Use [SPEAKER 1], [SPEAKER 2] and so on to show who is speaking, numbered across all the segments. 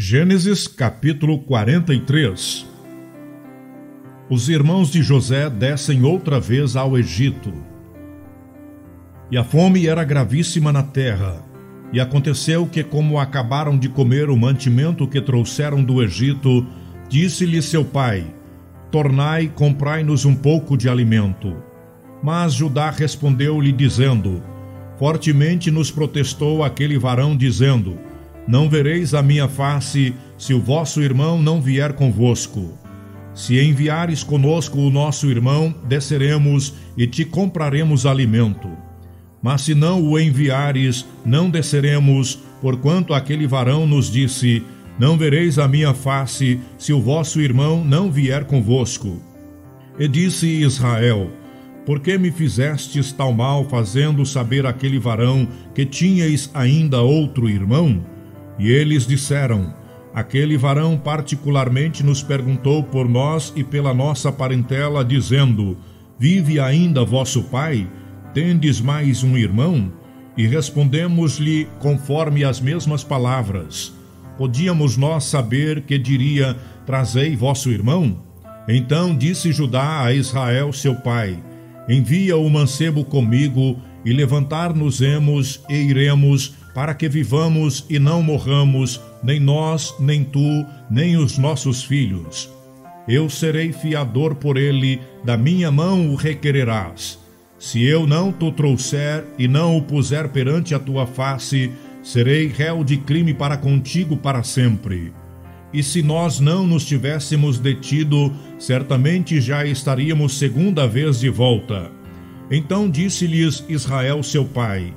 [SPEAKER 1] Gênesis capítulo 43. Os irmãos de José descem outra vez ao Egito. E a fome era gravíssima na terra. E aconteceu que, como acabaram de comer o mantimento que trouxeram do Egito, disse-lhe seu pai: tornai, comprai-nos um pouco de alimento. Mas Judá respondeu-lhe dizendo: fortemente nos protestou aquele varão, dizendo: não vereis a minha face, se o vosso irmão não vier convosco. Se enviares conosco o nosso irmão, desceremos e te compraremos alimento. Mas se não o enviares, não desceremos, porquanto aquele varão nos disse: não vereis a minha face, se o vosso irmão não vier convosco. E disse Israel: por que me fizestes tal mal, fazendo saber àquele varão que tinhais ainda outro irmão? E eles disseram: aquele varão particularmente nos perguntou por nós e pela nossa parentela, dizendo: vive ainda vosso pai? Tendes mais um irmão? E respondemos-lhe conforme as mesmas palavras. Podíamos nós saber que diria: trazei vosso irmão? Então disse Judá a Israel seu pai: envia o mancebo comigo, e levantar-nos-emos e iremos, para que vivamos e não morramos, nem nós, nem tu, nem os nossos filhos. Eu serei fiador por ele, da minha mão o requererás. Se eu não te trouxer e não o puser perante a tua face, serei réu de crime para contigo para sempre. E se nós não nos tivéssemos detido, certamente já estaríamos segunda vez de volta. Então disse-lhes Israel seu pai: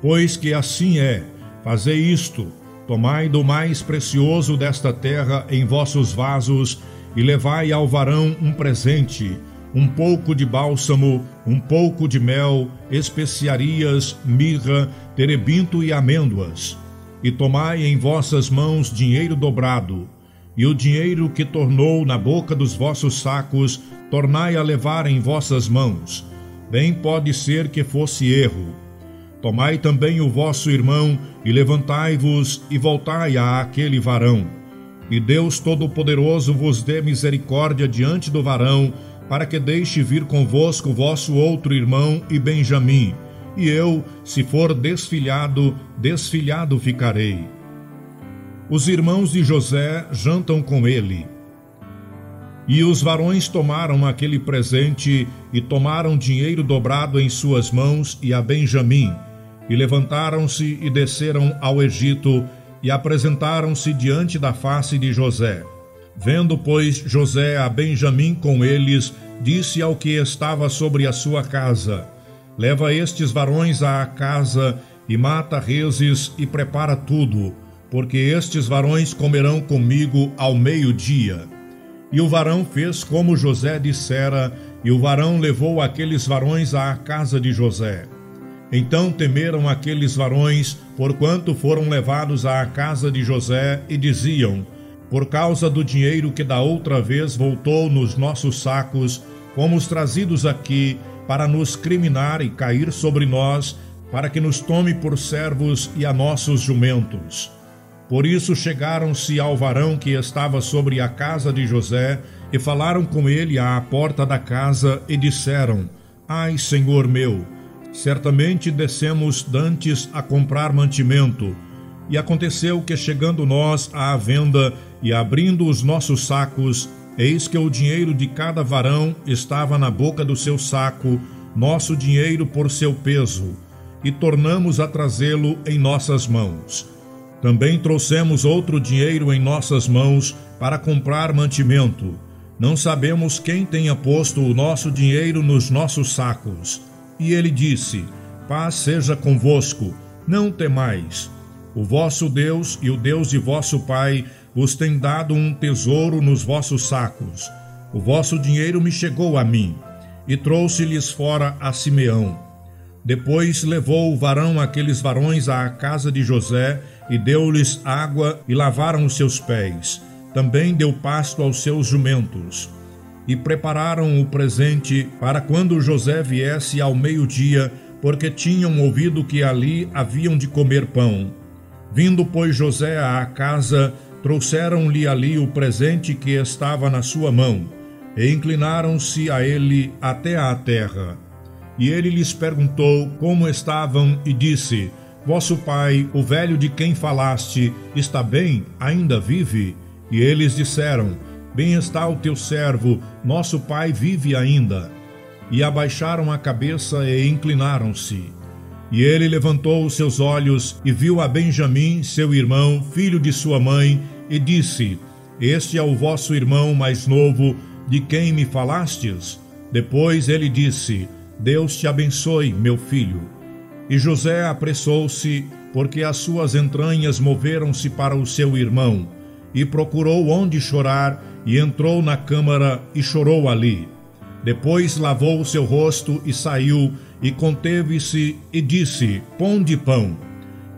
[SPEAKER 1] pois que assim é, fazei isto: tomai do mais precioso desta terra em vossos vasos, e levai ao varão um presente, um pouco de bálsamo, um pouco de mel, especiarias, mirra, terebinto e amêndoas. E tomai em vossas mãos dinheiro dobrado, e o dinheiro que tornou na boca dos vossos sacos, tornai a levar em vossas mãos. Bem pode ser que fosse erro. Tomai também o vosso irmão, e levantai-vos, e voltai àquele varão. E Deus Todo-Poderoso vos dê misericórdia diante do varão, para que deixe vir convosco vosso outro irmão e Benjamim. E eu, se for desfilhado, desfilhado ficarei. Os irmãos de José jantam com ele. E os varões tomaram aquele presente, e tomaram dinheiro dobrado em suas mãos e a Benjamim, e levantaram-se e desceram ao Egito, e apresentaram-se diante da face de José. Vendo, pois, José a Benjamim com eles, disse ao que estava sobre a sua casa: leva estes varões à casa, e mata reses, e prepara tudo, porque estes varões comerão comigo ao meio-dia. E o varão fez como José dissera, e o varão levou aqueles varões à casa de José. Então temeram aqueles varões, porquanto foram levados à casa de José, e diziam: por causa do dinheiro que da outra vez voltou nos nossos sacos, fomos trazidos aqui para nos criminar e cair sobre nós, para que nos tome por servos e a nossos jumentos. Por isso chegaram-se ao varão que estava sobre a casa de José, e falaram com ele à porta da casa, e disseram: ai, senhor meu, certamente descemos dantes a comprar mantimento. E aconteceu que, chegando nós à venda e abrindo os nossos sacos, eis que o dinheiro de cada varão estava na boca do seu saco, nosso dinheiro por seu peso, e tornamos a trazê-lo em nossas mãos. Também trouxemos outro dinheiro em nossas mãos para comprar mantimento. Não sabemos quem tenha posto o nosso dinheiro nos nossos sacos. E ele disse: paz seja convosco, não temais. O vosso Deus e o Deus de vosso pai vos tem dado um tesouro nos vossos sacos. O vosso dinheiro me chegou a mim. E trouxe-lhes fora a Simeão. Depois levou o varão aqueles varões à casa de José, e deu-lhes água, e lavaram os seus pés. Também deu pasto aos seus jumentos. E prepararam o presente para quando José viesse ao meio-dia, porque tinham ouvido que ali haviam de comer pão. Vindo, pois, José à casa, Trouxeram-lhe ali o presente que estava na sua mão, e inclinaram-se a ele até à terra. E ele lhes perguntou como estavam, e disse: Vosso pai, o velho de quem falaste, está bem? Ainda vive? E eles disseram: Bem está o teu servo, nosso pai vive ainda. E abaixaram a cabeça e inclinaram-se. E ele levantou os seus olhos e viu a Benjamim, seu irmão, filho de sua mãe, e disse: Este é o vosso irmão mais novo, de quem me falastes? Depois ele disse: Deus te abençoe, meu filho. E José apressou-se, porque as suas entranhas moveram-se para o seu irmão, e procurou onde chorar, e entrou na câmara e chorou ali. Depois lavou o seu rosto e saiu, e conteve-se, e disse: Ponde pão.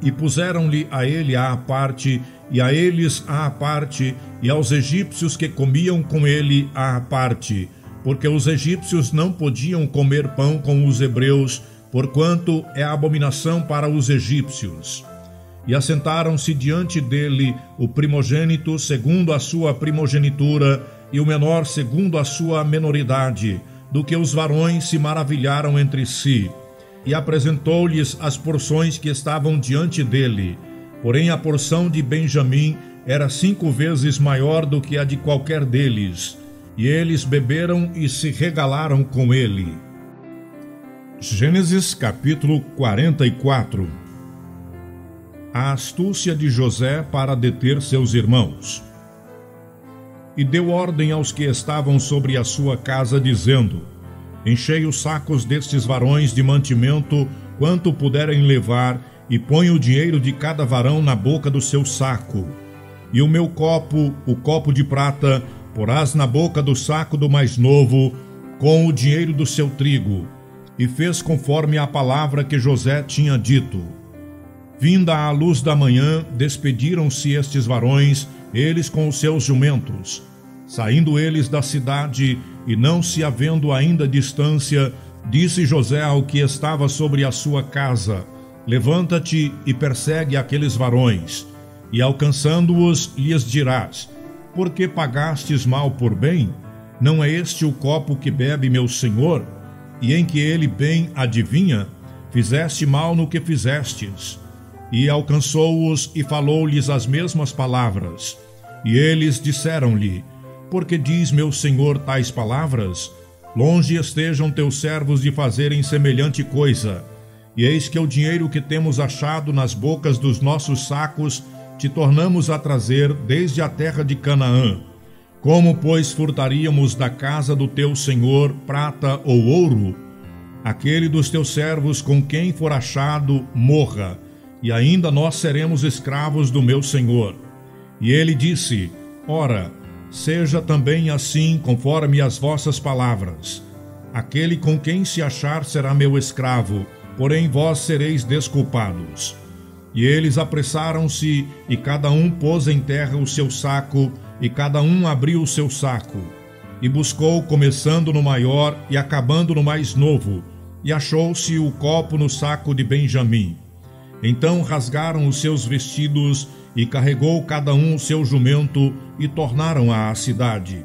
[SPEAKER 1] E puseram-lhe a ele à parte, e a eles à parte, e aos egípcios que comiam com ele à parte, porque os egípcios não podiam comer pão com os hebreus, porquanto é abominação para os egípcios. E assentaram-se diante dele o primogênito segundo a sua primogenitura, e o menor segundo a sua menoridade, do que os varões se maravilharam entre si. E apresentou-lhes as porções que estavam diante dele. Porém a porção de Benjamim era 5 vezes maior do que a de qualquer deles. E eles beberam e se regalaram com ele. Gênesis capítulo 44. A astúcia de José para deter seus irmãos. E deu ordem aos que estavam sobre a sua casa, dizendo: Enchei os sacos destes varões de mantimento, quanto puderem levar, e põe o dinheiro de cada varão na boca do seu saco. E o meu copo, o copo de prata, porás na boca do saco do mais novo, com o dinheiro do seu trigo. E fez conforme a palavra que José tinha dito. Vinda a luz da manhã, despediram-se estes varões, eles com os seus jumentos. Saindo eles da cidade, e não se havendo ainda distância, disse José ao que estava sobre a sua casa: Levanta-te e persegue aqueles varões, e alcançando-os, lhes dirás: Por que pagastes mal por bem? Não é este o copo que bebe meu senhor, e em que ele bem adivinha? Fizeste mal no que fizestes. E alcançou-os e falou-lhes as mesmas palavras. E eles disseram-lhe: Por que diz meu senhor tais palavras? Longe estejam teus servos de fazerem semelhante coisa. E eis que o dinheiro que temos achado nas bocas dos nossos sacos te tornamos a trazer desde a terra de Canaã. Como, pois, furtaríamos da casa do teu senhor prata ou ouro? Aquele dos teus servos com quem for achado, morra, e ainda nós seremos escravos do meu senhor. E ele disse: Ora, seja também assim conforme as vossas palavras. Aquele com quem se achar será meu escravo, porém vós sereis desculpados. E eles apressaram-se, e cada um pôs em terra o seu saco, e cada um abriu o seu saco. E buscou, começando no maior e acabando no mais novo, e achou-se o copo no saco de Benjamim. Então rasgaram os seus vestidos, e carregou cada um o seu jumento, e tornaram à cidade.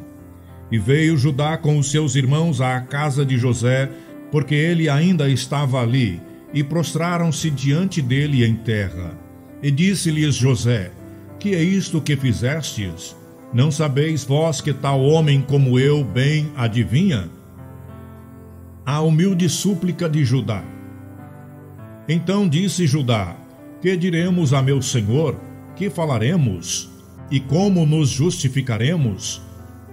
[SPEAKER 1] E veio Judá com os seus irmãos à casa de José, porque ele ainda estava ali, e prostraram-se diante dele em terra. E disse-lhes José: Que é isto que fizestes? Não sabeis vós que tal homem como eu bem adivinha? A humilde súplica de Judá. Então disse Judá: Que diremos a meu senhor? Que falaremos? E como nos justificaremos?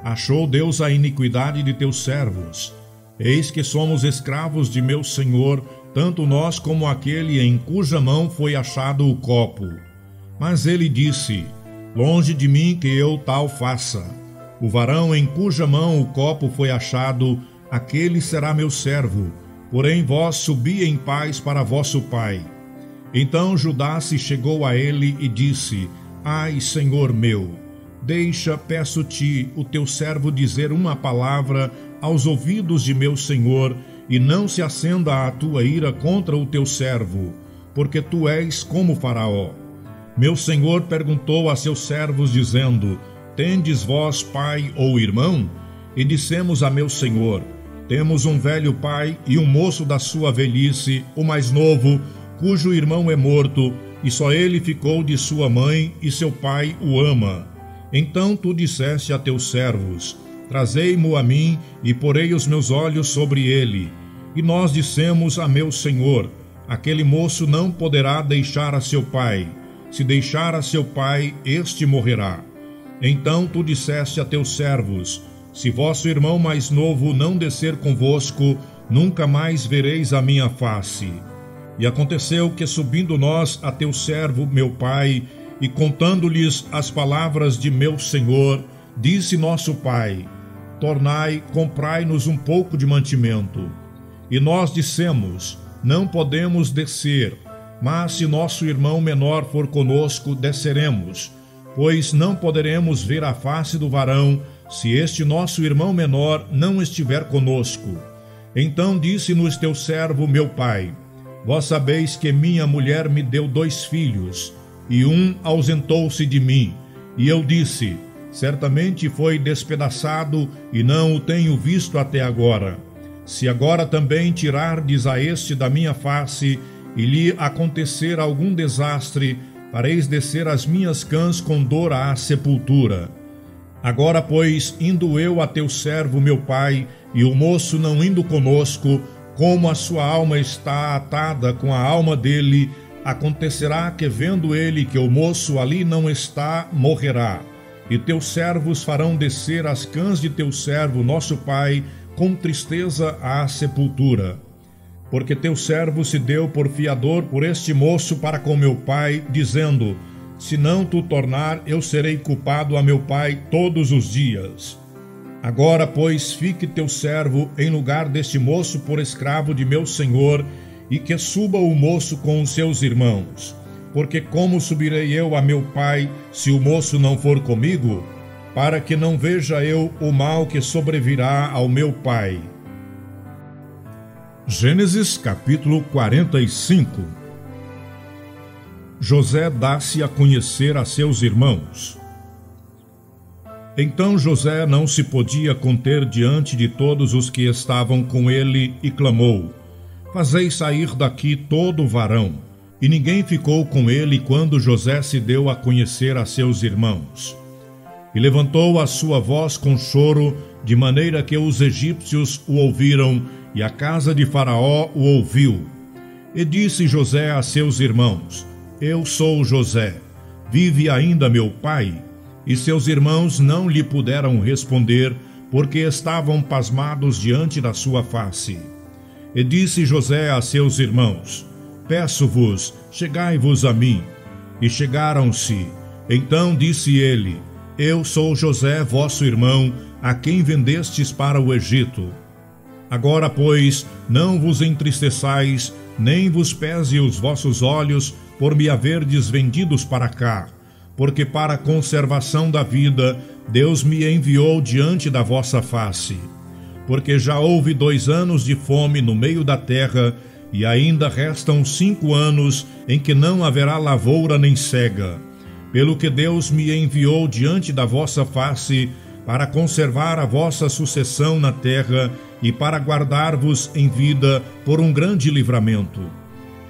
[SPEAKER 1] Achou Deus a iniquidade de teus servos. Eis que somos escravos de meu senhor, tanto nós como aquele em cuja mão foi achado o copo. Mas ele disse: Longe de mim que eu tal faça. O varão em cuja mão o copo foi achado, aquele será meu servo. Porém vós subi em paz para vosso pai. Então Judá se chegou a ele e disse: Ai, senhor meu, deixa, peço-te, o teu servo dizer uma palavra aos ouvidos de meu senhor, e não se acenda a tua ira contra o teu servo, porque tu és como Faraó. Meu senhor perguntou a seus servos, dizendo: Tendes vós pai ou irmão? E dissemos a meu senhor: Temos um velho pai e um moço da sua velhice, o mais novo, cujo irmão é morto, e só ele ficou de sua mãe, e seu pai o ama. Então tu disseste a teus servos: Trazei-mo a mim, e porei os meus olhos sobre ele. E nós dissemos a meu senhor: Aquele moço não poderá deixar a seu pai. Se deixar a seu pai, este morrerá. Então tu disseste a teus servos: Se vosso irmão mais novo não descer convosco, nunca mais vereis a minha face. E aconteceu que, subindo nós a teu servo, meu pai, e contando-lhes as palavras de meu senhor, disse nosso pai: Tornai, comprai-nos um pouco de mantimento. E nós dissemos: Não podemos descer, mas se nosso irmão menor for conosco, desceremos, pois não poderemos ver a face do varão, se este nosso irmão menor não estiver conosco. Então disse-nos teu servo, meu pai: Vós sabeis que minha mulher me deu 2 filhos, e um ausentou-se de mim. E eu disse: Certamente foi despedaçado, e não o tenho visto até agora. Se agora também tirardes a este da minha face, e lhe acontecer algum desastre, fareis descer as minhas cãs com dor à sepultura. Agora, pois, indo eu a teu servo, meu pai, e o moço não indo conosco, como a sua alma está atada com a alma dele, acontecerá que, vendo ele que o moço ali não está, morrerá. E teus servos farão descer as cãs de teu servo, nosso pai, com tristeza à sepultura. Porque teu servo se deu por fiador por este moço para com meu pai, dizendo: Se não tu tornar, eu serei culpado a meu pai todos os dias. Agora, pois, fique teu servo em lugar deste moço por escravo de meu senhor, e que suba o moço com os seus irmãos. Porque como subirei eu a meu pai, se o moço não for comigo? Para que não veja eu o mal que sobrevirá ao meu pai. Gênesis capítulo 45. José dá-se a conhecer a seus irmãos. Então José não se podia conter diante de todos os que estavam com ele e clamou: Fazei sair daqui todo o varão. E ninguém ficou com ele quando José se deu a conhecer a seus irmãos. E levantou a sua voz com choro, de maneira que os egípcios o ouviram, e a casa de Faraó o ouviu. E disse José a seus irmãos: Eu sou José. Vive ainda meu pai? E seus irmãos não lhe puderam responder, porque estavam pasmados diante da sua face. E disse José a seus irmãos: Peço-vos, chegai-vos a mim. E chegaram-se. Então disse ele: Eu sou José, vosso irmão, a quem vendestes para o Egito. Agora, pois, não vos entristeçais, nem vos pese os vossos olhos por me haverdes vendidos para cá, porque para a conservação da vida Deus me enviou diante da vossa face. Porque já houve 2 anos de fome no meio da terra, e ainda restam 5 anos em que não haverá lavoura nem cega. Pelo que Deus me enviou diante da vossa face, para conservar a vossa sucessão na terra e para guardar-vos em vida por um grande livramento.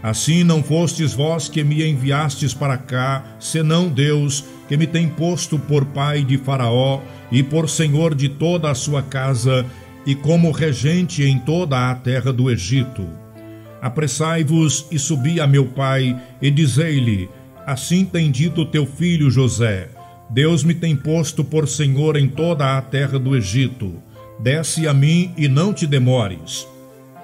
[SPEAKER 1] Assim não fostes vós que me enviastes para cá, senão Deus, que me tem posto por pai de Faraó e por senhor de toda a sua casa e como regente em toda a terra do Egito. Apressai-vos e subi a meu pai e dizei-lhe: Assim tem dito teu filho José: Deus me tem posto por senhor em toda a terra do Egito. Desce a mim e não te demores.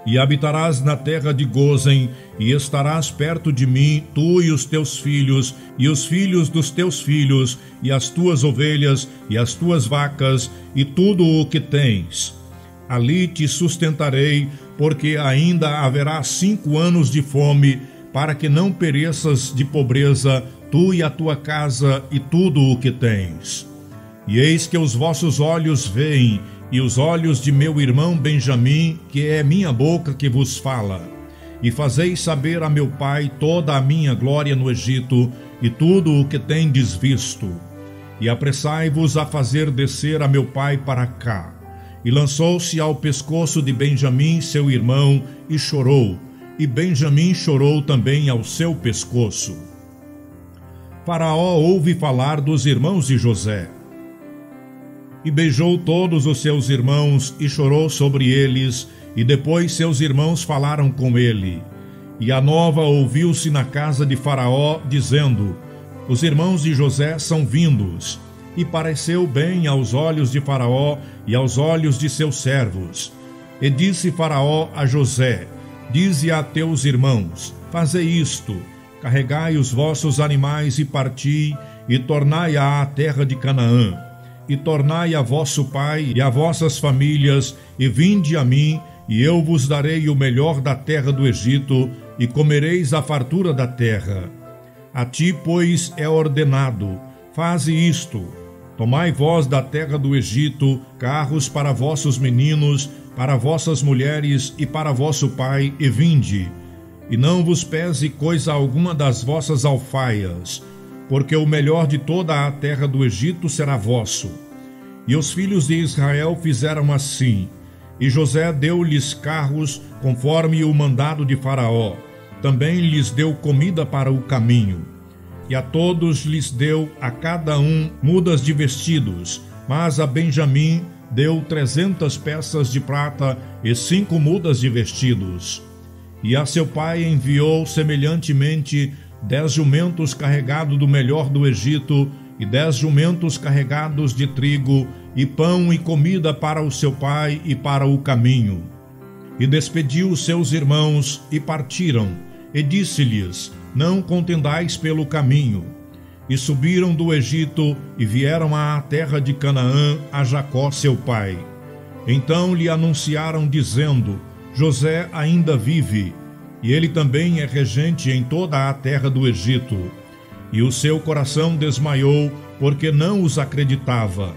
[SPEAKER 1] E habitarás na terra de Gósen, e estarás perto de mim, tu e os teus filhos, e os filhos dos teus filhos, e as tuas ovelhas, e as tuas vacas, e tudo o que tens. Ali te sustentarei, porque ainda haverá 5 anos de fome, para que não pereças de pobreza, tu e a tua casa e tudo o que tens. E eis que os vossos olhos veem, e os olhos de meu irmão Benjamim, que é minha boca que vos fala. E fazeis saber a meu pai toda a minha glória no Egito, e tudo o que tendes visto. E apressai-vos a fazer descer a meu pai para cá. E lançou-se ao pescoço de Benjamim, seu irmão, e chorou. E Benjamim chorou também ao seu pescoço. Faraó ouve falar dos irmãos de José. E beijou todos os seus irmãos, e chorou sobre eles, e depois seus irmãos falaram com ele. E a nova ouviu-se na casa de Faraó, dizendo: os irmãos de José são vindos. E pareceu bem aos olhos de Faraó e aos olhos de seus servos. E disse Faraó a José: dize a teus irmãos: fazei isto, carregai os vossos animais e parti, e tornai à terra de Canaã. E tornai a vosso pai e a vossas famílias, e vinde a mim, e eu vos darei o melhor da terra do Egito, e comereis a fartura da terra. A ti, pois, é ordenado: faze isto. Tomai vós da terra do Egito carros para vossos meninos, para vossas mulheres e para vosso pai, e vinde. E não vos pese coisa alguma das vossas alfaias, porque o melhor de toda a terra do Egito será vosso. E os filhos de Israel fizeram assim. E José deu-lhes carros, conforme o mandado de Faraó. Também lhes deu comida para o caminho. E a todos lhes deu a cada um mudas de vestidos, mas a Benjamim deu 300 peças de prata e 5 mudas de vestidos. E a seu pai enviou semelhantemente 10 jumentos carregados do melhor do Egito, e 10 jumentos carregados de trigo, e pão e comida para o seu pai e para o caminho. E despediu os seus irmãos, e partiram, e disse-lhes: não contendais pelo caminho. E subiram do Egito, e vieram à terra de Canaã, a Jacó seu pai. Então lhe anunciaram, dizendo: José ainda vive, e ele também é regente em toda a terra do Egito. E o seu coração desmaiou, porque não os acreditava.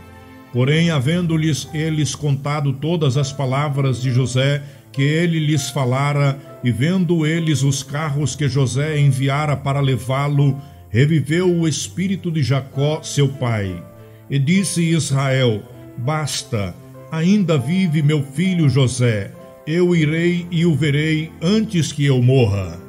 [SPEAKER 1] Porém, havendo-lhes eles contado todas as palavras de José que ele lhes falara, e vendo eles os carros que José enviara para levá-lo, reviveu o espírito de Jacó, seu pai. E disse Israel: basta, ainda vive meu filho José, eu irei e o verei antes que eu morra.